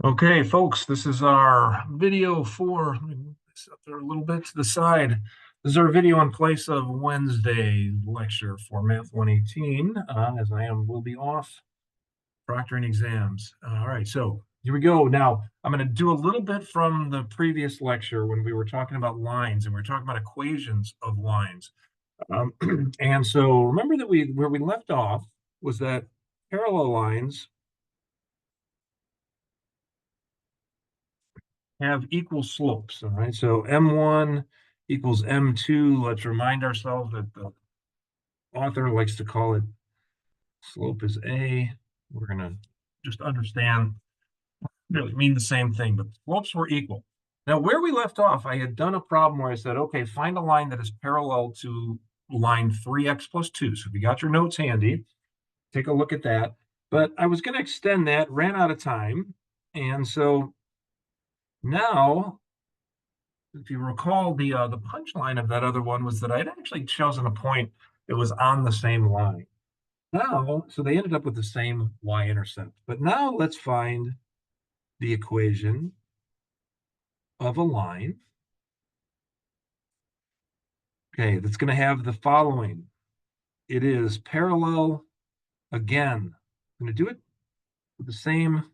Okay, folks, this is our video for, let me move this up there a little bit to the side. This is our video in place of Wednesday lecture for Math 118, as will be off proctoring exams. All right, so here we go. Now, I'm going to do a little bit from the previous lecture when we were talking about lines and we were talking about equations of lines. And so remember that where we left off was that parallel lines have equal slopes. All right, so M1 equals M2. Let's remind ourselves that the author likes to call it slope is A. We're going to just understand really mean the same thing, but slopes were equal. Now, where we left off, I had done a problem where I said, okay, find a line that is parallel to line 3x plus 2. So if you got your notes handy, take a look at that. But I was going to extend that, ran out of time. And so now if you recall, the punchline of that other one was that I'd actually chosen a point that was on the same line. Now, so they ended up with the same y-intercept. But now let's find the equation of a line. Okay, that's going to have the following. It is parallel again. I'm going to do it with the same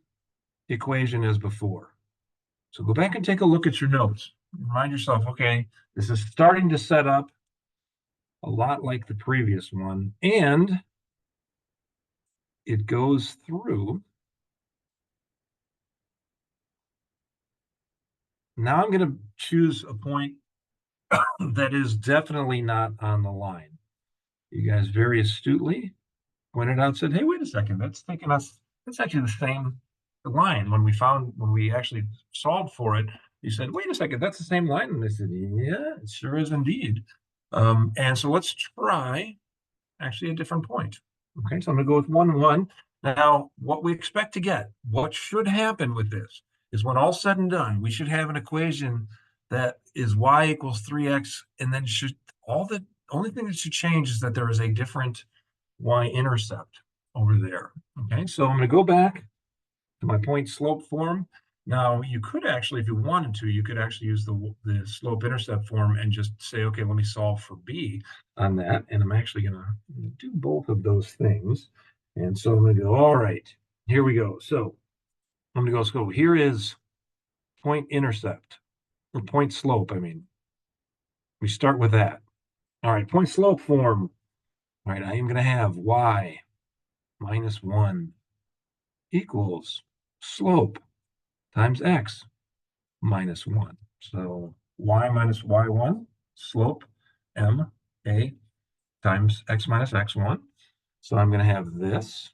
equation as before. So go back and take a look at your notes. Remind yourself, okay, this is starting to set up a lot like the previous one, and it goes through. Now I'm going to choose a point that is definitely not on the line. You guys very astutely pointed out, said, hey, wait a second, that's actually the same line. When we actually solved for it, you said, wait a second, that's the same line. And I said, yeah, it sure is indeed. And so let's try actually a different point. Okay, so I'm going to go with 1, 1. Now, what we expect to get, what should happen with this is when all said and done, we should have an equation that is y equals 3x, and then the only thing that should change is that there is a different y-intercept over there. Okay, so I'm going to go back to my point slope form. Now, you could actually, if you wanted to, you could actually use the slope intercept form and just say, okay, let me solve for b on that. And I'm actually going to do both of those things. And so I'm going to go, all right, here we go. So I'm going to go, here is point intercept, or point slope, I mean. We start with that. All right, point slope form. All right, I am going to have y minus 1 equals slope times x minus 1. So y minus y1, slope m a times x minus x1. So I'm going to have this.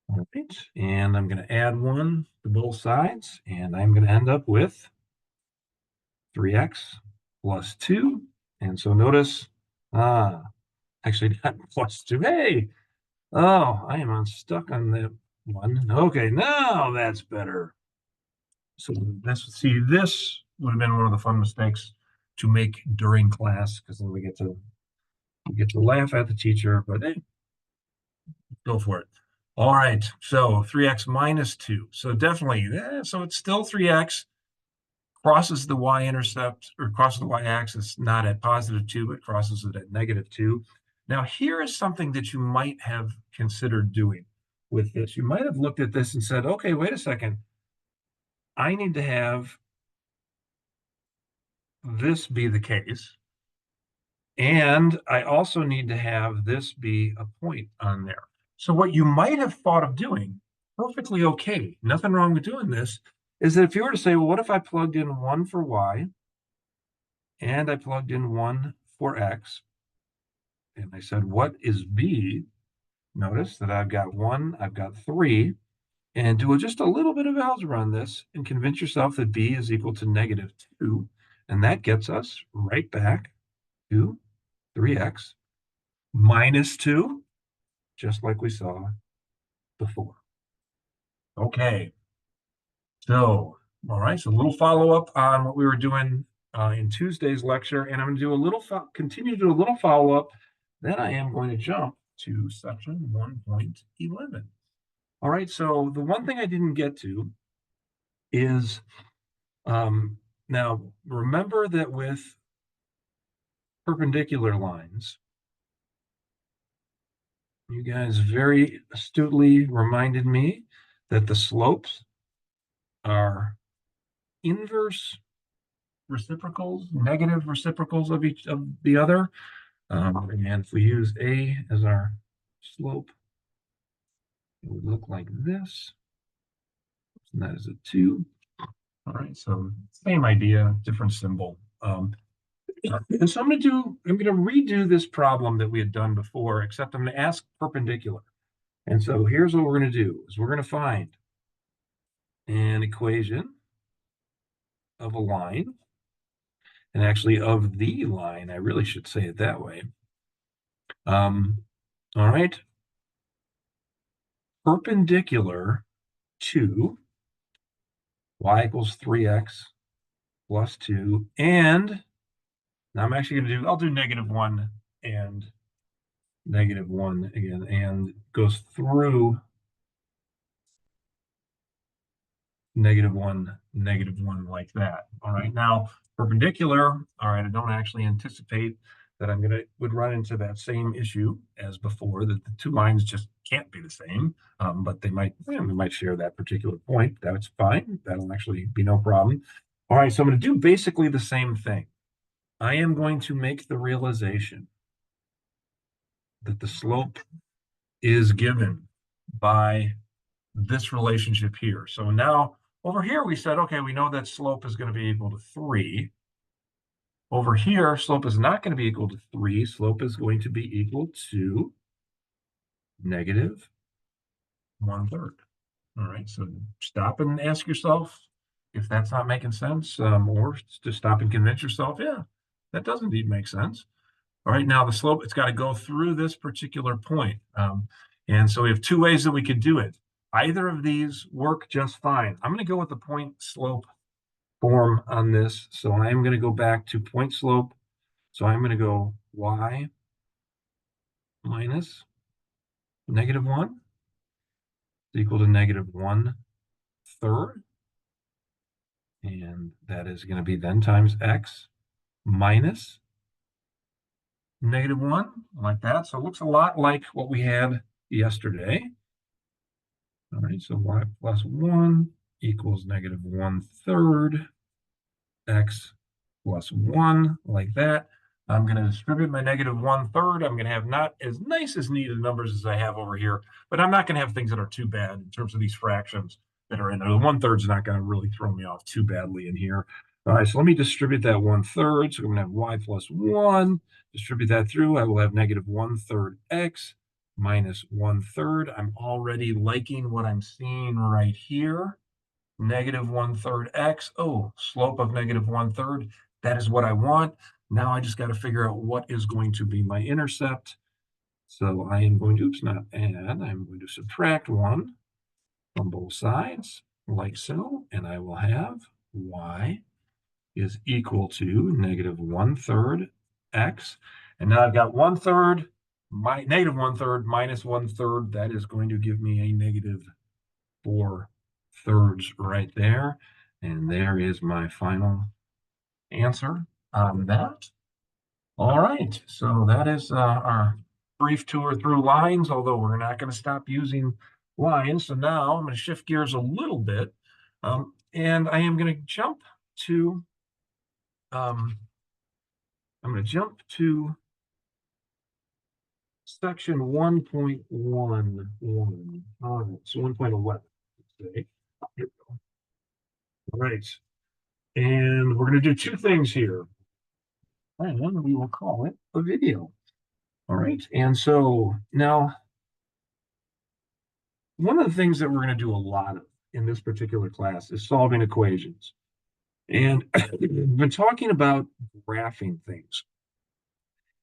All right, and I'm going to add 1 to both sides, and I'm going to end up with 3x plus 2. And so notice, actually not plus 2. Hey, oh, I am stuck on that one. Okay, now that's better. So this would have been one of the fun mistakes to make during class, because then we get to laugh at the teacher, but hey, go for it. All right, so 3x minus 2. So definitely, so it's still 3x, crosses the y-intercept, or crosses the y-axis, not at positive 2, but crosses it at negative 2. Now, here is something that you might have considered doing with this. You might have looked at this and said, okay, wait a second. I need to have this be the case. And I also need to have this be a point on there. So what you might have thought of doing, perfectly okay, nothing wrong with doing this, is that if you were to say, well, what if I plugged in 1 for y, and I plugged in 1 for x, and I said, what is b? Notice that I've got 1, I've got 3, and do just a little bit of algebra on this and convince yourself that b is equal to negative 2, and that gets us right back to 3x minus 2, just like we saw before. Okay. So, all right, so a little follow-up on what we were doing in Tuesday's lecture, and I'm going to do a little, continue to do a little follow-up. Then I am going to jump to section 1.11. All right, so the one thing I didn't get to is now remember that with perpendicular lines, you guys very astutely reminded me that the slopes are inverse reciprocals, negative reciprocals of each of the other. And if we use A as our slope, it would look like this. And that is a 2. All right, so same idea, different symbol. And so I'm going to redo this problem that we had done before, except I'm going to ask perpendicular. And so here's what we're going to do is we're going to find an equation of a line, and actually of the line, I really should say it that way. All right, perpendicular to y equals 3x plus 2, and now I'm actually going to I'll do -1 and -1 again, and goes through -1 like that. All right, now perpendicular, all right, I don't actually anticipate that would run into that same issue as before, that the two lines just can't be the same, but we might share that particular point. That's fine. That'll actually be no problem. All right, so I'm going to do basically the same thing. I am going to make the realization that the slope is given by this relationship here. So now over here, we said, okay, we know that slope is going to be equal to 3. Over here, slope is not going to be equal to 3. Slope is going to be equal to -1/3. All right, so stop and ask yourself if that's not making sense, or just stop and convince yourself, yeah, that does indeed make sense. All right, now the slope, it's got to go through this particular point. And so we have two ways that we could do it. Either of these work just fine. I'm going to go with the point slope form on this. So I'm going to go back to point slope. So I'm going to go y minus -1 is equal to -1/3. And that is going to be then times x minus -1, like that. So it looks a lot like what we had yesterday. All right, so y plus 1 equals -1/3 x plus 1, like that. I'm going to distribute my -1/3. I'm going to have not as nice as neat as numbers as I have over here, but I'm not going to have things that are too bad in terms of these fractions that are in there. The 1/3 is not going to really throw me off too badly in here. All right, so let me distribute that 1/3. So I'm going to have y plus 1. Distribute that through. I will have -1/3 x minus 1/3. I'm already liking what I'm seeing right here. -1/3 x. Oh, slope of -1/3. That is what I want. Now I just got to figure out what is going to be my intercept. So I am going to, not add, I'm going to subtract 1 from both sides, like so, and I will have y is equal to -1/3 x. And now I've got 1/3, -1/3 minus 1/3. That is going to give me a -4/3 right there. And there is my final answer on that. All right, so that is our brief tour through lines, although we're not going to stop using lines. So now I'm going to shift gears a little bit, and I am going to jump to section 1.11. So 1.11, let's say. Here we go. All right, and we're going to do two things here. And we will call it a video. All right, and so now one of the things that we're going to do a lot of in this particular class is solving equations. And we've been talking about graphing things.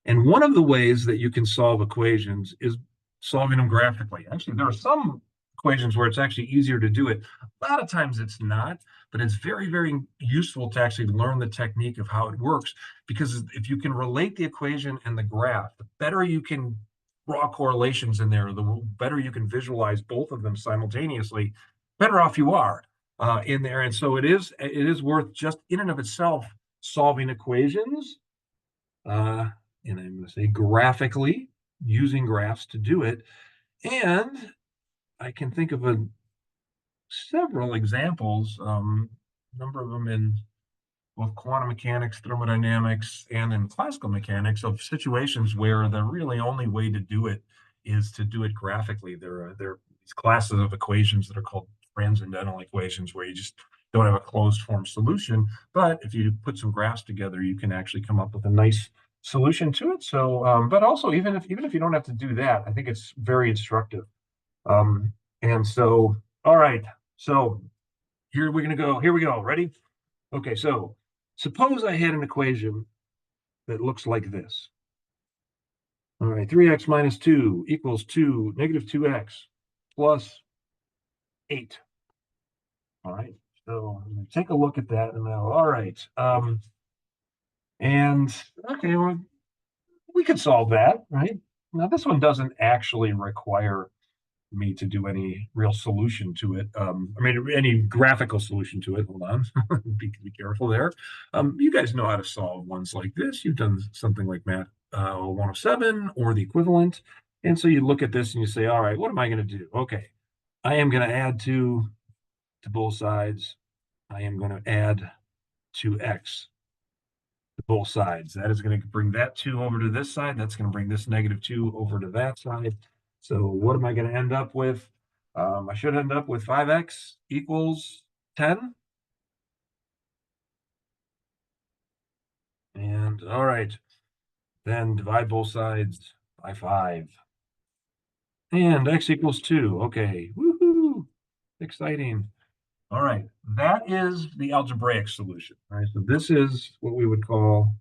And one of the ways that you can solve equations is solving them graphically. Actually, there are some equations where it's actually easier to do it. A lot of times it's not, but it's very, very useful to actually learn the technique of how it works, because if you can relate the equation and the graph, the better you can raw correlations in there, the better you can visualize both of them simultaneously, better off you are in there. And so it is worth just in and of itself solving equations. And I'm going to say graphically, using graphs to do it. And I can think of several examples, number of them in both quantum mechanics, thermodynamics, and in classical mechanics of situations where the really only way to do it is to do it graphically. There are these classes of equations that are called transcendental equations where you just don't have a closed form solution. But if you put some graphs together, you can actually come up with a nice solution to it. So, but also even if you don't have to do that, I think it's very instructive. And so, all right. So here we're gonna go. Here we go. Ready? Okay. So suppose I had an equation that looks like this. All right, 3x minus 2 equals 2, negative 2x plus 8. All right, so take a look at that and now, all right. And okay, well, we could solve that, right? Now, this one doesn't actually require me to do any real solution to it. I mean, any graphical solution to it. Hold on, be careful there. You guys know how to solve ones like this. You've done something like Math 107 or the equivalent. And so you look at this and you say, all right, what am I going to do? Okay, I am going to add 2 to both sides. I am going to add 2x to both sides. That is going to bring that 2 over to this side. That's going to bring this negative 2 over to that side. So what am I going to end up with? I should end up with 5x equals 10. And all right, then divide both sides by 5. And x equals 2. Okay, woohoo, exciting. All right, that is the algebraic solution. All right, so this is what we would call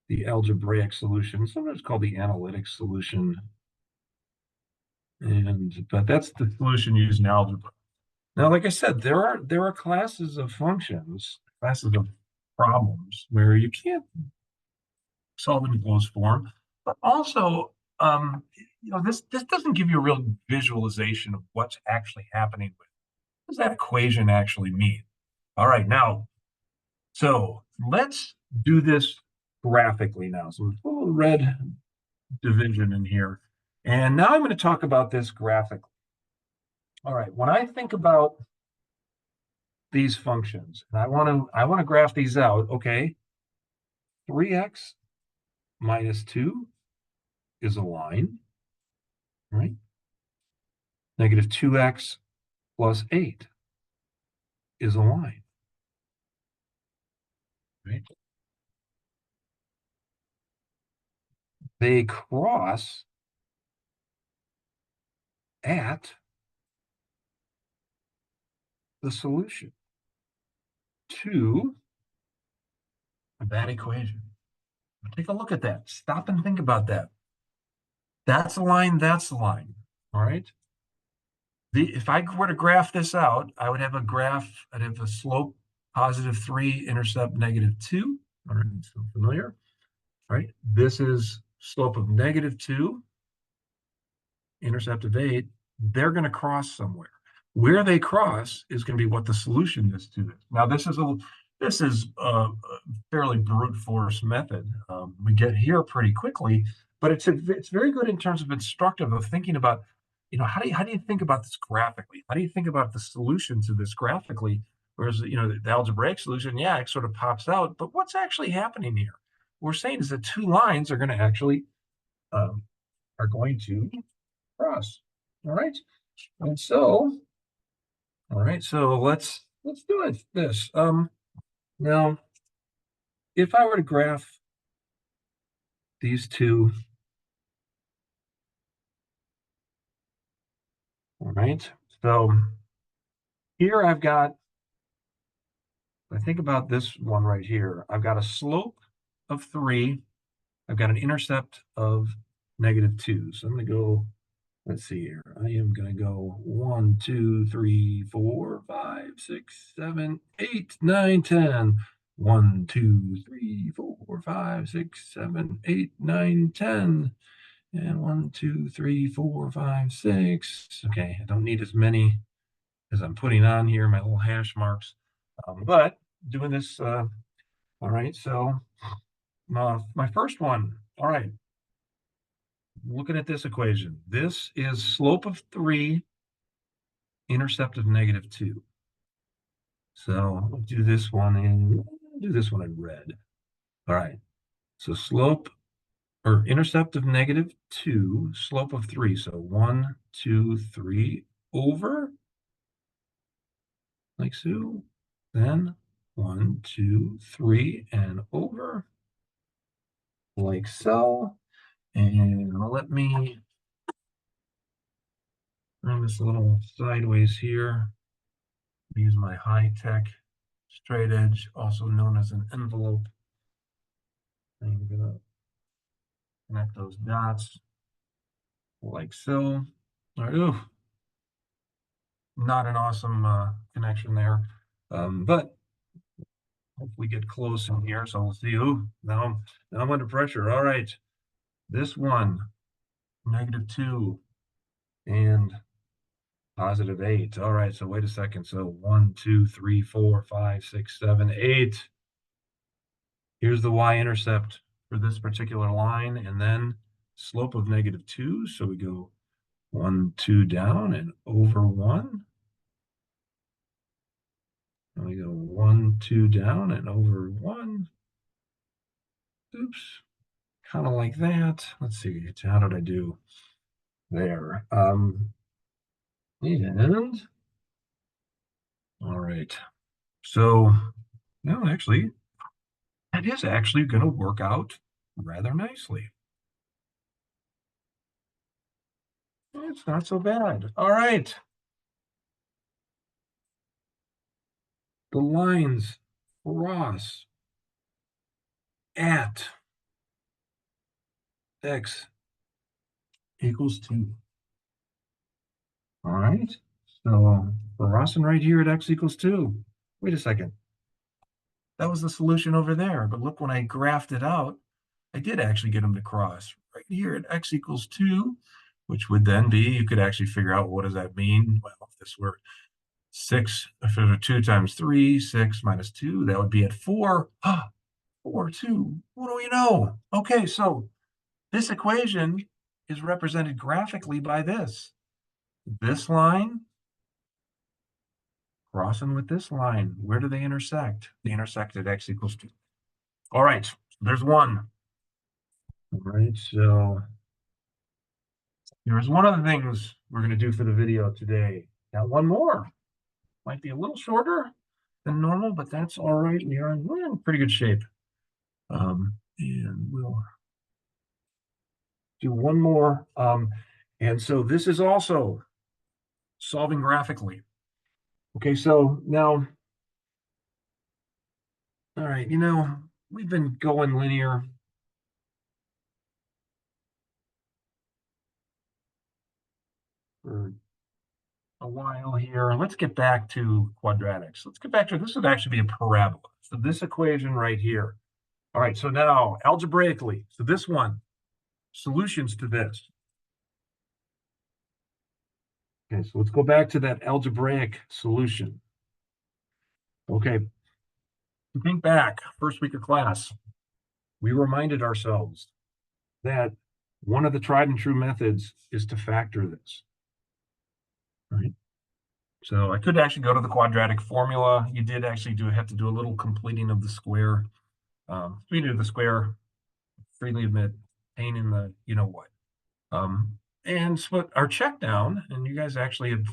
the algebraic solution, sometimes called the analytic solution. But that's the solution used in algebra. Now, like I said, there are classes of functions, classes of problems where you can't solve in closed form, but also, this doesn't give you a real visualization of what's actually happening with. What does that equation actually mean? All right, now, so let's do this graphically now. So a little red division in here, and now I'm going to talk about this graphically. All right, when I think about these functions, and I want to graph these out. Okay, 3x minus 2 is a line, right? Negative 2x plus 8 is a line, right? They cross at the solution to that equation. Take a look at that. Stop and think about that. That's a line, that's a line, all right? If I were to graph this out, I would have a graph, I'd have a slope positive 3, intercept negative 2. All right, so familiar, right? This is slope of negative 2, intercept of 8. They're going to cross somewhere. Where they cross is going to be what the solution is to this. Now, this is a fairly brute force method. We get here pretty quickly, but it's very good in terms of instructive of thinking about, how do you think about this graphically? How do you think about the solution to this graphically? Whereas, the algebraic solution, yeah, it sort of pops out, but what's actually happening here? What we're saying is that 2 lines are going to actually are going to cross. All right, and so, all right, so let's do it. This now, if I were to graph these 2, all right, so here I've got, I think about this one right here. I've got a slope of 3. I've got an intercept of negative 2. So I'm going to go, let's see here. I am going to go 1, 2, 3, 4, 5, 6, 7, 8, 9, 10. 1, 2, 3, 4, 5, 6, 7, 8, 9, 10. And 1, 2, 3, 4, 5, 6. Okay, I don't need as many as I'm putting on here, my little hash marks. But doing this, all right, so my first one, all right, looking at this equation. This is slope of 3, intercept of -2. So we'll do this one in red. All right, so slope or intercept of -2, slope of 3. So 1, 2, 3 over, like so. Then 1, 2, 3, and over, like so. And let me run this a little sideways here. Use my high-tech straight edge, also known as an envelope. I'm gonna connect those dots like so. All right, ooh, not an awesome connection there, but hopefully get close in here. So we'll see. Ooh, now I'm under pressure. All right, this one, -2 and +8. All right, so wait a second. So 1, 2, 3, 4, 5, 6, 7, 8. Here's the y-intercept for this particular line, and then slope of -2. So we go 1, 2 down and over 1. And we go 1, 2 down and over 1. Oops, kind of like that. Let's see, how did I do there? And all right, so no, actually, that is actually going to work out rather nicely. It's not so bad. All right, the lines cross at x equals 2. All right, so we're crossing right here at x equals 2. Wait a second. That was the solution over there, but look, when I graphed it out, I did actually get them to cross right here at x equals 2, which would then be, you could actually figure out, what does that mean? Well, if this were 6, if it were 2 times 3, 6 minus 2, that would be at 4. 4, 2. What do we know? Okay, so this equation is represented graphically by this. This line crossing with this line. Where do they intersect? They intersect at x equals 2. All right, there's one. All right, so there's one of the things we're going to do for the video today. Got one more. Might be a little shorter than normal, but that's all right. We're in pretty good shape. And we'll do one more. And so this is also solving graphically. Okay, so now, all right, we've been going linear for a while here. Let's get back to quadratics. Let's get back to, this would actually be a parabola. So this equation right here. All right, so now algebraically, so this one, solutions to this. Okay, so let's go back to that algebraic solution. Okay, think back, first week of class, we reminded ourselves that one of the tried and true methods is to factor this. Right? So I could actually go to the quadratic formula. You did actually have to do a little completing of the square. We do the square, freely admit, pain in the you know what. And so our check down, and you guys actually have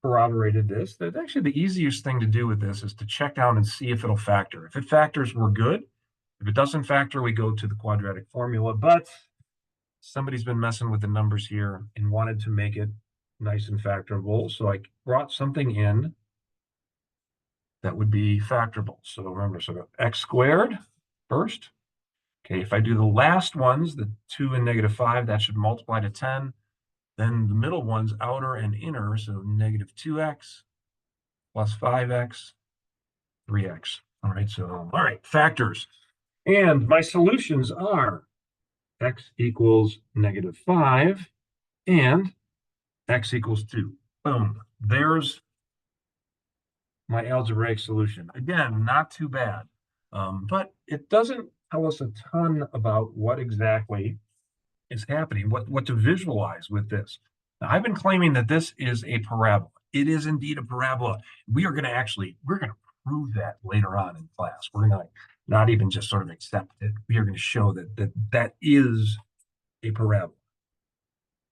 corroborated this, that actually the easiest thing to do with this is to check down and see if it'll factor. If it factors, we're good. If it doesn't factor, we go to the quadratic formula. But somebody's been messing with the numbers here and wanted to make it nice and factorable. So I brought something in that would be factorable. So remember, sort of x squared first. Okay, if I do the last ones, the 2 and -5, that should multiply to 10. Then the middle ones, outer and inner, so -2x plus 5x, 3x. 3x. All right, so, all right, factors. And my solutions are, 2 and -5, that should multiply to 10. Then the middle ones, outer and inner, so -2x plus 5x, 3x. All right, so all right, factors. And my solutions are, 2 and -5, that should multiply to 10. Then the middle ones, outer and inner, so -2x plus 5x, 3x. All right, so x equals -5 and x equals 2. Boom. There's my algebraic solution. Again, not too bad. But it doesn't tell us a ton about what exactly is happening, what to visualize with this. Now, I've been claiming that this is a parabola. It is indeed a parabola. We're going to prove that later on in class. We're going to not even just sort of accept it. We are going to show that is a parabola.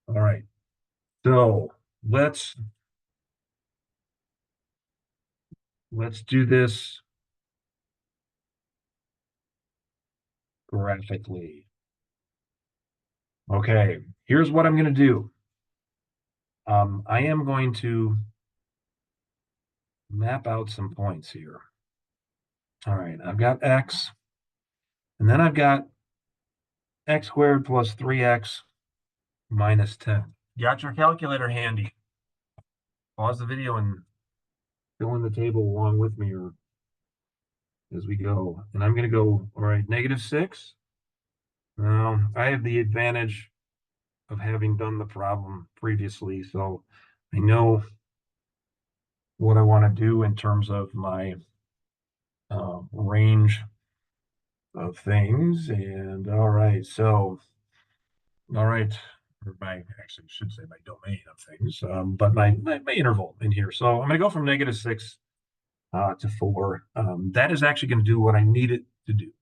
All right. So let's do this graphically. Okay, here's what I'm going to do. I am going to map out some points here. All right, I've got x, and then I've got x squared plus 3x minus 10. Got your calculator handy. Pause the video and fill in the table along with me or as we go. And I'm going to go, all right, -6. Now, I have the advantage of having done the problem previously, so I know what I want to do in terms of my range of things. And all right, so all right, or my actually should say my domain of things, but my interval in here. So I'm going to go from -6 to 4. That is actually going to do what I need it to do.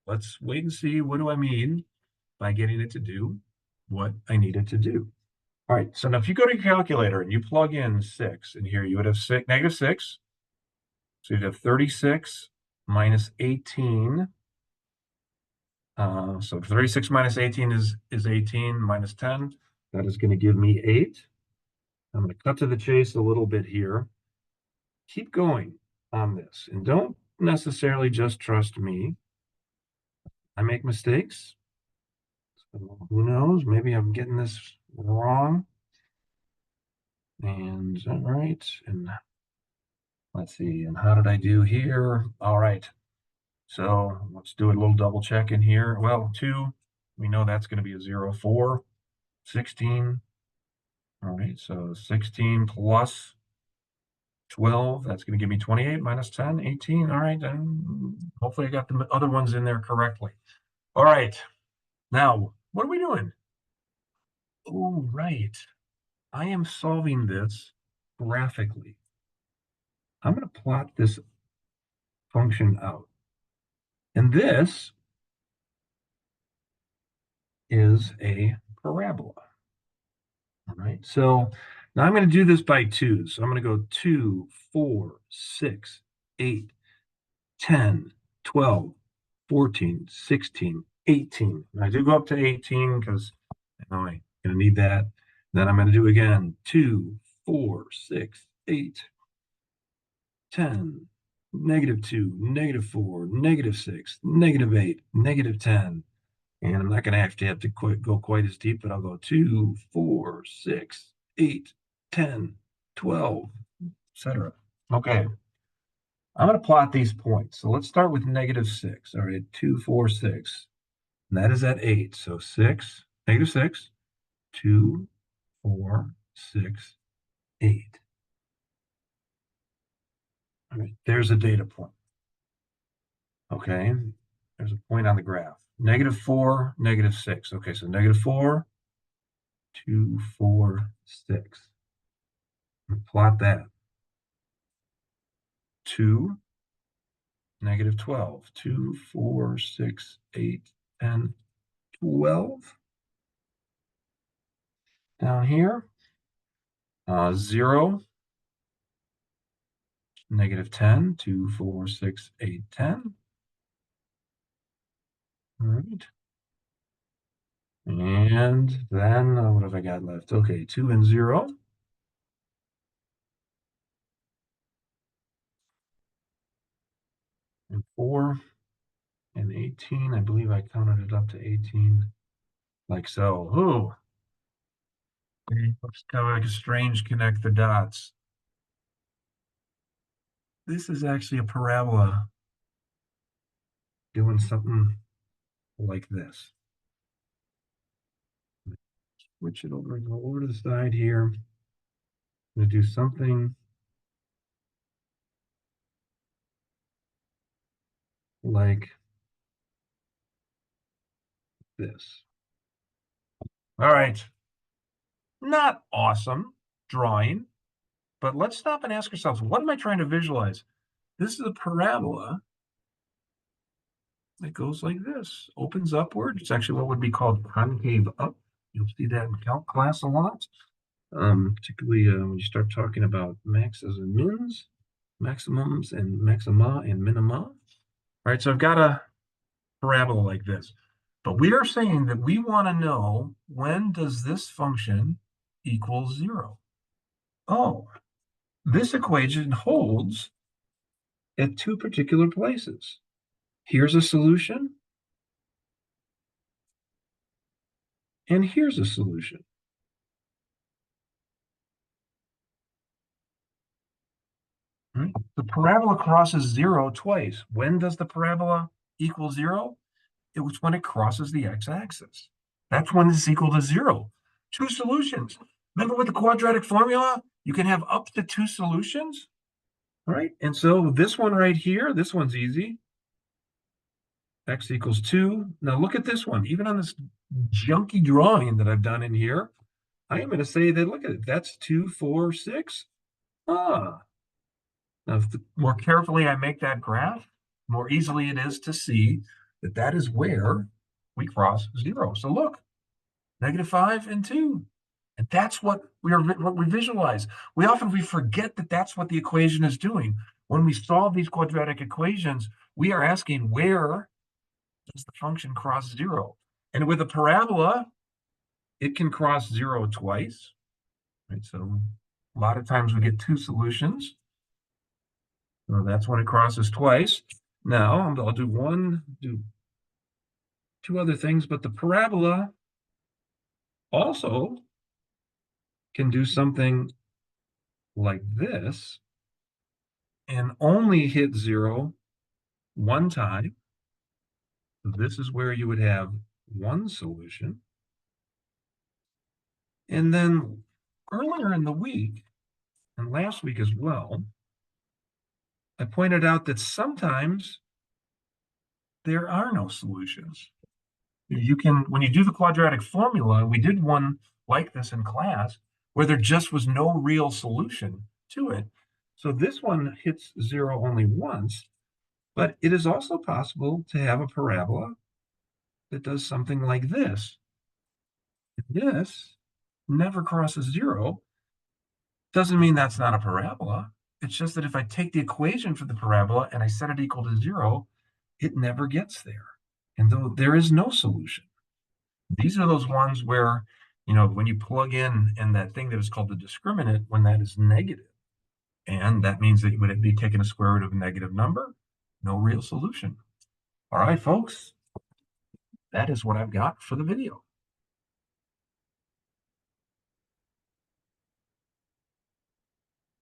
Let's wait and see. What do I mean by getting it to do what I need it to do? All right. So now if you go to your calculator and you plug in 6 in here, you would have -6. So you'd have 36 minus 18. So 36 minus 18 is 18 minus 10. That is going to give me 8. I'm going to cut to the chase a little bit here. Keep going on this and don't necessarily just trust me. I make mistakes. So who knows? Maybe I'm getting this wrong. And all right. And let's see. And how did I do here? All right. So let's do a little double check in here. Well, 2, we know that's going to be a 0. 4, 16. All right. So 16 plus 12, that's going to give me 28 minus 10, 18. All right. Hopefully I got the other ones in there correctly. All right. Now, what are we doing? Oh, right. I am solving this graphically. I'm going to plot this function out. And this is a parabola. All right. So now I'm going to do this by 2s. So I'm going to go 2, 4, 6, 8, 10, 12, 14, 16, 18. And I do go up to 18 because I know I'm going to need that. Then I'm going to do again 2, 4, 6, 8, 10, -2, -4, -6, -8, -10. And I'm not going to have to go quite as deep, but I'll go 2, 4, 6, 8, 10, 12, etc. Okay. I'm going to plot these points. So let's start with -6. All right, 2, 4, 6. And that is at 8. So 6, -6, 2, 4, 6, 8. All right, there's a data point. Okay, there's a point on the graph. -4, -6. Okay, so -4, 2, 4, 6. Plot that. 2, -12. 2, 4, 6, 8, 10, 12. Down here, 0, -10, 2, 4, 6, 8, 10. All right. And then what have I got left? Okay, 2 and 0. And 4 and 18. I believe I counted it up to 18. Like so. Ooh. Looks kind of like a strange connect the dots. This is actually a parabola doing something like this. Switch it over and go over to the side here. I'm going to do something like this. All right. Not awesome drawing, but let's stop and ask ourselves, what am I trying to visualize? This is a parabola that goes like this, opens upward. It's actually what would be called concave up. You'll see that in calc class a lot, particularly when you start talking about maxes and mins, maximums and maxima and minima. All right, so I've got a parabola like this, but we are saying that we want to know, when does this function equal 0? Oh, this equation holds at two particular places. Here's a solution, and here's a solution. Right? The parabola crosses 0 twice. When does the parabola equal 0? It was when it crosses the x-axis. That's when it's equal to 0. Two solutions. Remember with the quadratic formula, you can have up to two solutions, right? And so this one right here, this one's easy. X equals 2. Now look at this one. Even on this junky drawing that I've done in here, I am going to say that, look at it, that's 2, 4, 6. Ah. Now, if the more carefully I make that graph, more easily it is to see that that is where we cross 0. So look, -5 and 2. And that's what we visualize. We forget that that's what the equation is doing. When we solve these quadratic equations, we are asking, where does the function cross 0? And with a parabola, it can cross 0 twice. Right? So a lot of times we get two solutions. So that's when it crosses twice. Now I'll do two other things, but the parabola also can do something like this and only hit 0 one time. So this is where you would have one solution. And then earlier in the week, and last week as well, I pointed out that sometimes there are no solutions. You can, when you do the quadratic formula, we did one like this in class, where there just was no real solution to it. So this one hits 0 only once, but it is also possible to have a parabola that does something like this. This never crosses 0. Doesn't mean that's not a parabola. It's just that if I take the equation for the parabola and I set it equal to 0, it never gets there. And though there is no solution. These are those ones where, when you plug in that thing that is called the discriminant, when that is negative, and that means that would it be taking a square root of a negative number? No real solution. All right, folks, that is what I've got for the video.